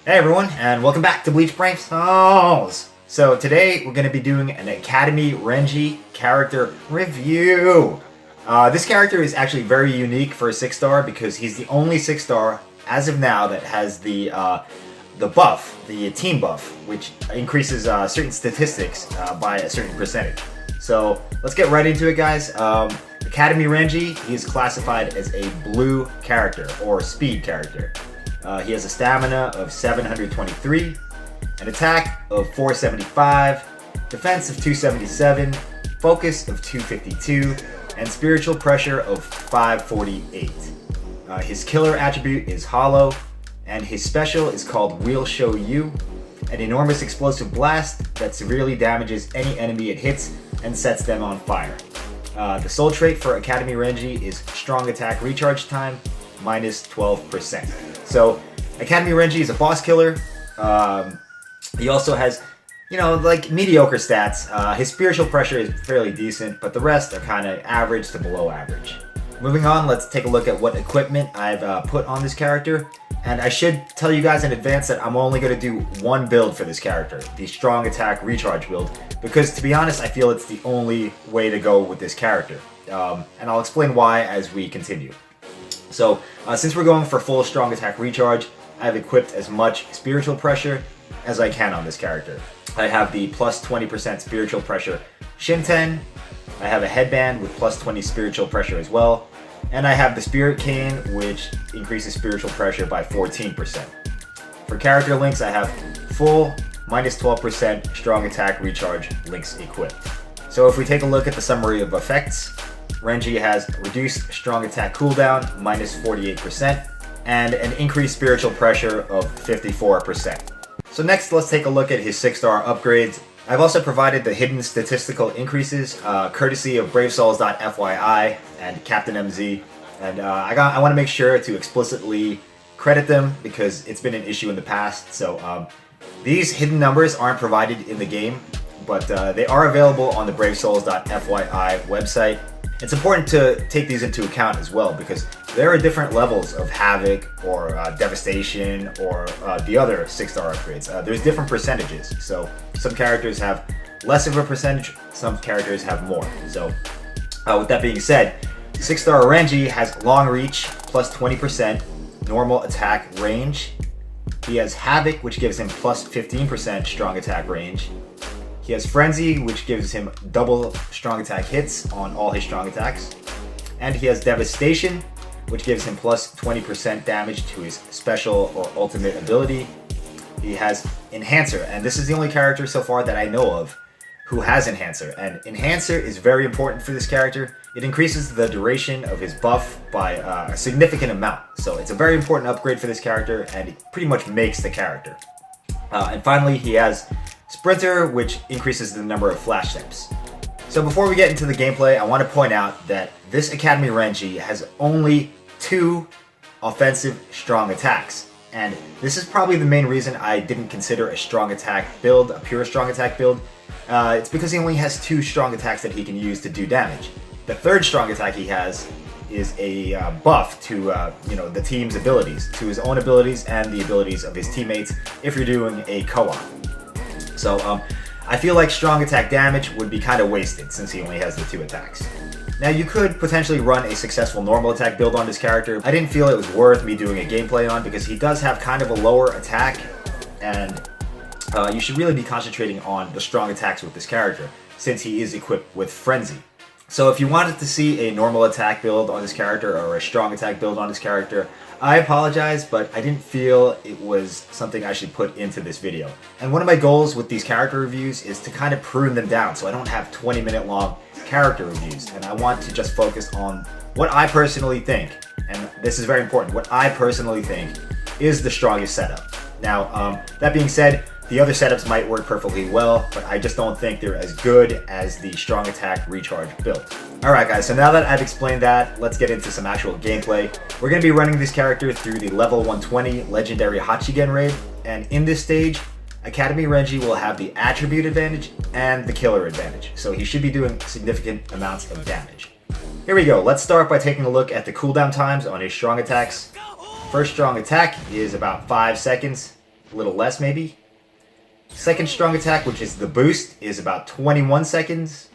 Hey everyone, and welcome back to Bleach Brave Souls! So today we're going to be doing an Academy Renji character review. This character is actually very unique for a 6-star because he's the only 6-star as of now that has the buff, the team buff, which increases certain statistics by a certain percentage. So let's get right into it, guys. Academy Renji, he is classified as a blue character or speed character. He has a stamina of 723, an attack of 475, defense of 277, focus of 252, and spiritual pressure of 548. His killer attribute is Hollow, and his special is called We'll Show You, an enormous explosive blast that severely damages any enemy it hits and sets them on fire. The soul trait for Academy Renji is strong attack recharge time, minus 12%. So, Academy Renji is a boss killer. He also has, like mediocre stats. His spiritual pressure is fairly decent, but the rest are kind of average to below average. Moving on, let's take a look at what equipment I've put on this character. And I should tell you guys in advance that I'm only going to do one build for this character, the strong attack recharge build, because to be honest, I feel it's the only way to go with this character. And I'll explain why as we continue. So, since we're going for full strong attack recharge, I've equipped as much spiritual pressure as I can on this character. I have the plus 20% spiritual pressure Shinten, I have a headband with plus 20 spiritual pressure as well, and I have the spirit cane, which increases spiritual pressure by 14%. For character links, I have full minus 12% strong attack recharge links equipped. So if we take a look at the summary of effects, Renji has reduced strong attack cooldown, minus 48%, and an increased spiritual pressure of 54%. So next, let's take a look at his 6-star upgrades. I've also provided the hidden statistical increases, courtesy of BRAVESOULS.FYI and Captain MZ. And I want to make sure to explicitly credit them because it's been an issue in the past. So these hidden numbers aren't provided in the game, but they are available on the BRAVESOULS.FYI website. It's important to take these into account as well because there are different levels of Havoc or Devastation or the other 6-star upgrades. There's different percentages, so some characters have less of a percentage, some characters have more. So with that being said, 6-star Renji has long reach plus 20% normal attack range. He has Havoc, which gives him plus 15% strong attack range. He has Frenzy, which gives him double strong attack hits on all his strong attacks. And he has Devastation, which gives him plus 20% damage to his special or ultimate ability. He has Enhancer, and this is the only character so far that I know of who has Enhancer. And Enhancer is very important for this character. It increases the duration of his buff by a significant amount. So it's a very important upgrade for this character, and it pretty much makes the character. And finally, he has Sprinter, which increases the number of flash steps. So before we get into the gameplay, I want to point out that this Academy Renji has only 2 offensive strong attacks. And this is probably the main reason I didn't consider a strong attack build, a pure strong attack build. It's because he only has 2 strong attacks that he can use to do damage. The 3rd strong attack he has is a buff to the team's abilities, to his own abilities and the abilities of his teammates if you're doing a co-op. So I feel like strong attack damage would be kind of wasted since he only has the 2 attacks. Now you could potentially run a successful normal attack build on this character. I didn't feel it was worth me doing a gameplay on because he does have kind of a lower attack, and you should really be concentrating on the strong attacks with this character since he is equipped with Frenzy. So if you wanted to see a normal attack build on this character or a strong attack build on this character, I apologize, but I didn't feel it was something I should put into this video. And one of my goals with these character reviews is to kind of prune them down so I don't have 20-minute long character reviews, and I want to just focus on what I personally think, and this is very important, what I personally think is the strongest setup. Now, that being said, the other setups might work perfectly well, but I just don't think they're as good as the strong attack recharge build. Alright guys, so now that I've explained that, let's get into some actual gameplay. We're going to be running this character through the level 120 legendary Hachigen raid, and in this stage, Academy Renji will have the attribute advantage and the killer advantage, so he should be doing significant amounts of damage. Here we go, let's start by taking a look at the cooldown times on his strong attacks. First strong attack is about 5 seconds. a little less maybe. Second strong attack, which is the boost, is about 21 seconds.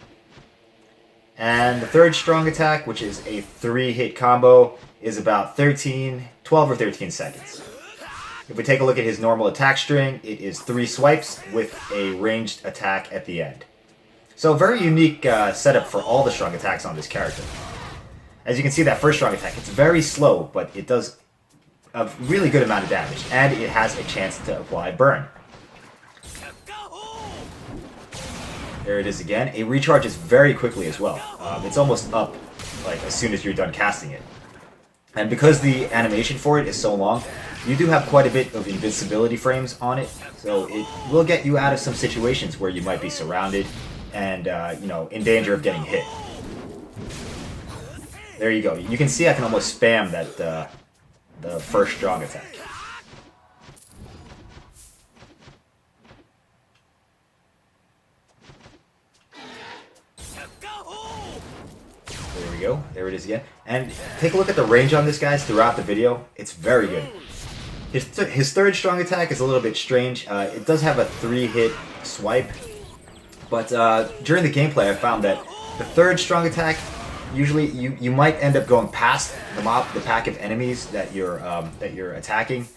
And the third strong attack, which is a 3-hit combo, is about 12 or 13 seconds. If we take a look at his normal attack string, it is 3 swipes with a ranged attack at the end. So very unique setup for all the strong attacks on this character. As you can see, that first strong attack, it's very slow, but it does a really good amount of damage, and it has a chance to apply burn. There it is again. It recharges very quickly as well. It's almost up like as soon as you're done casting it. And because the animation for it is so long, you do have quite a bit of invincibility frames on it, so it will get you out of some situations where you might be surrounded and you know, in danger of getting hit. There you go. You can see I can almost spam that the first strong attack. There we go. There it is again. And take a look at the range on this, guys, throughout the video. It's very good. His third strong attack is a little bit strange. It does have a 3-hit swipe, but during the gameplay I found that the third strong attack, usually you might end up going past the pack of enemies that you're attacking.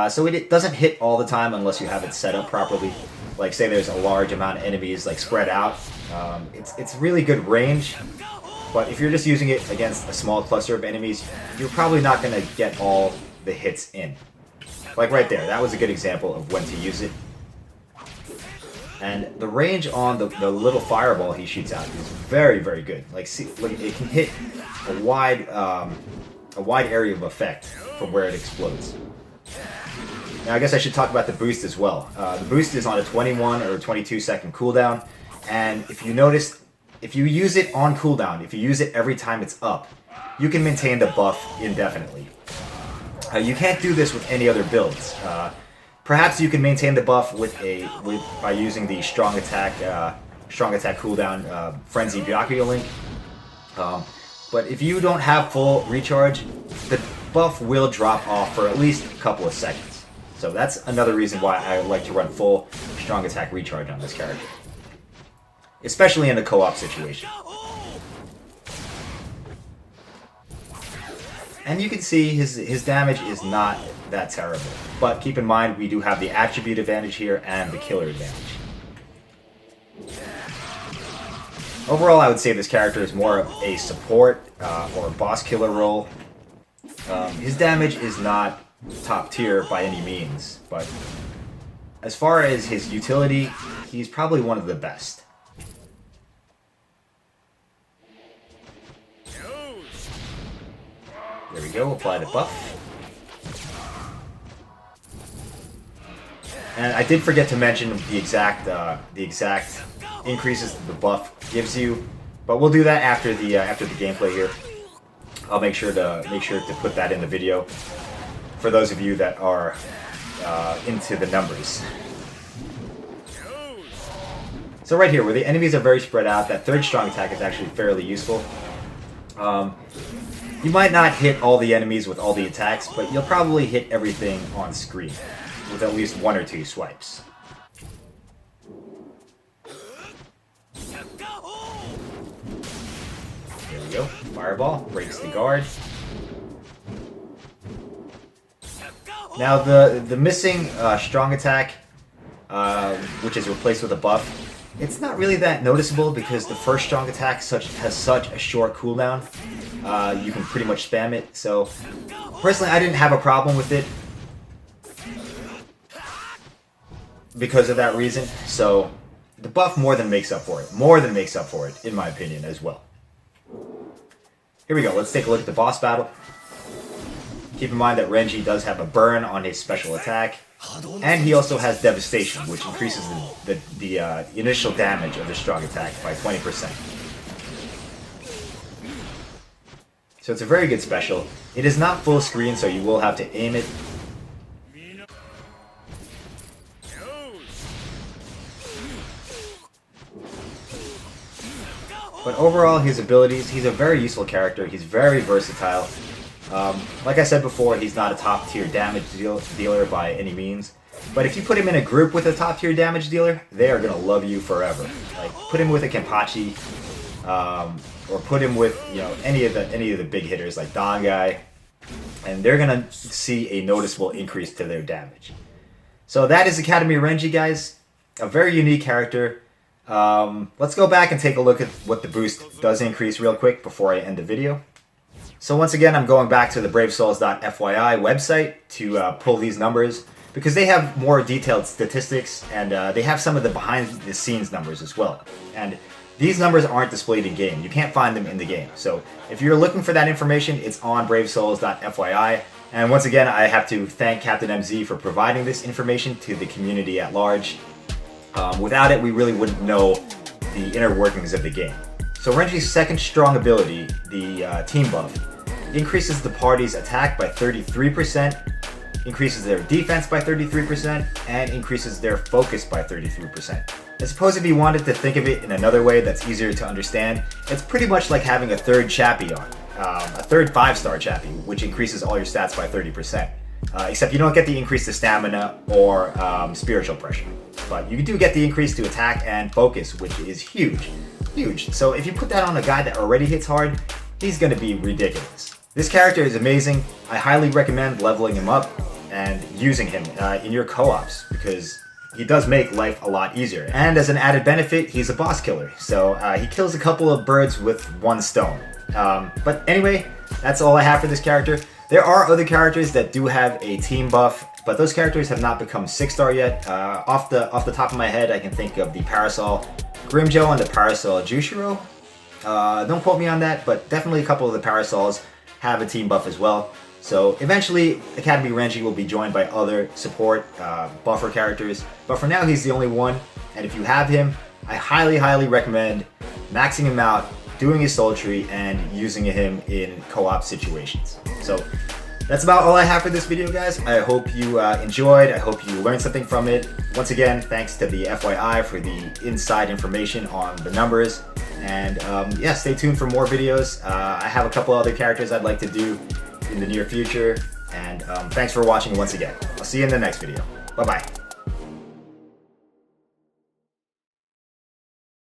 So it doesn't hit all the time unless you have it set up properly. Like say there's a large amount of enemies like spread out. It's really good range, but if you're just using it against a small cluster of enemies, you're probably not going to get all the hits in. Like right there, that was a good example of when to use it. And the range on the little fireball he shoots out is very, very good. Like, see, look, it can hit a wide area of effect from where it explodes. Now, I guess I should talk about the boost as well. The boost is on a 21 or 22 second cooldown, and if you notice, if you use it on cooldown, if you use it every time it's up, you can maintain the buff indefinitely. You can't do this with any other builds. Perhaps you can maintain the buff by using the strong attack cooldown Frenzy Byakuya link. But if you don't have full recharge, the buff will drop off for at least a couple of seconds. So that's another reason why I like to run full strong attack recharge on this character, especially in a co-op situation. And you can see his damage is not that terrible. But keep in mind, we do have the attribute advantage here and the killer advantage. Overall, I would say this character is more of a support or boss killer role. His damage is not top tier by any means, but as far as his utility, he's probably one of the best. There we go, apply the buff. And I did forget to mention the exact increases that the buff gives you, but we'll do that after the gameplay here. I'll make sure to put that in the video for those of you that are into the numbers. So right here, where the enemies are very spread out, that third strong attack is actually fairly useful. You might not hit all the enemies with all the attacks, but you'll probably hit everything on screen with at least 1 or 2 swipes. There we go. Fireball breaks the guard. Now the missing strong attack, which is replaced with a buff, it's not really that noticeable because the first strong attack has such a short cooldown. You can pretty much spam it. So personally, I didn't have a problem with it because of that reason. So the buff more than makes up for it. More than makes up for it, in my opinion, as well. Here we go. Let's take a look at the boss battle. Keep in mind that Renji does have a burn on his special attack, and he also has devastation, which increases the initial damage of the strong attack by 20%. So it's a very good special. It is not full screen, so you will have to aim it. But overall, his abilities, he's a very useful character. He's very versatile. Like I said before, he's not a top tier damage dealer by any means. But if you put him in a group with a top tier damage dealer, they are gonna love you forever. Like put him with a Kenpachi, or put him with any of the big hitters like Dangai, and they're gonna see a noticeable increase to their damage. So that is Academy Renji, guys. A very unique character. Let's go back and take a look at what the boost does increase real quick before I end the video. So once again, I'm going back to the BRAVESOULS.FYI website to pull these numbers because they have more detailed statistics and they have some of the behind the scenes numbers as well. And these numbers aren't displayed in game. You can't find them in the game. So if you're looking for that information, it's on BRAVESOULS.FYI. And once again, I have to thank Captain MZ for providing this information to the community at large. Without it, we really wouldn't know the inner workings of the game. So Renji's second strong ability, the team buff, increases the party's attack by 33%, increases their defense by 33%, and increases their focus by 33%. I suppose if you wanted to think of it in another way that's easier to understand, it's pretty much like having a third Chappie on, a third 5-star Chappie, which increases all your stats by 30%. Except you don't get the increase to stamina or spiritual pressure. But you do get the increase to attack and focus, which is huge. Huge. So if you put that on a guy that already hits hard, he's going to be ridiculous. This character is amazing. I highly recommend leveling him up and using him in your co-ops because he does make life a lot easier. And as an added benefit, he's a boss killer. So he kills a couple of birds with one stone. But anyway, that's all I have for this character. There are other characters that do have a team buff, but those characters have not become 6-star yet. Off the top of my head, I can think of the Parasol Grimjo and the Parasol Jushiro. Don't quote me on that, but definitely a couple of the Parasols have a team buff as well. So eventually, Academy Renji will be joined by other support buffer characters, but for now he's the only one, and if you have him, I highly recommend maxing him out, doing his soul tree, and using him in co-op situations. So that's about all I have for this video, guys. I hope you enjoyed. I hope you learned something from it. Once again, thanks to the FYI for the inside information on the numbers. And yeah, stay tuned for more videos. I have a couple other characters I'd like to do in the near future. And thanks for watching once again. I'll see you in the next video. Bye-bye.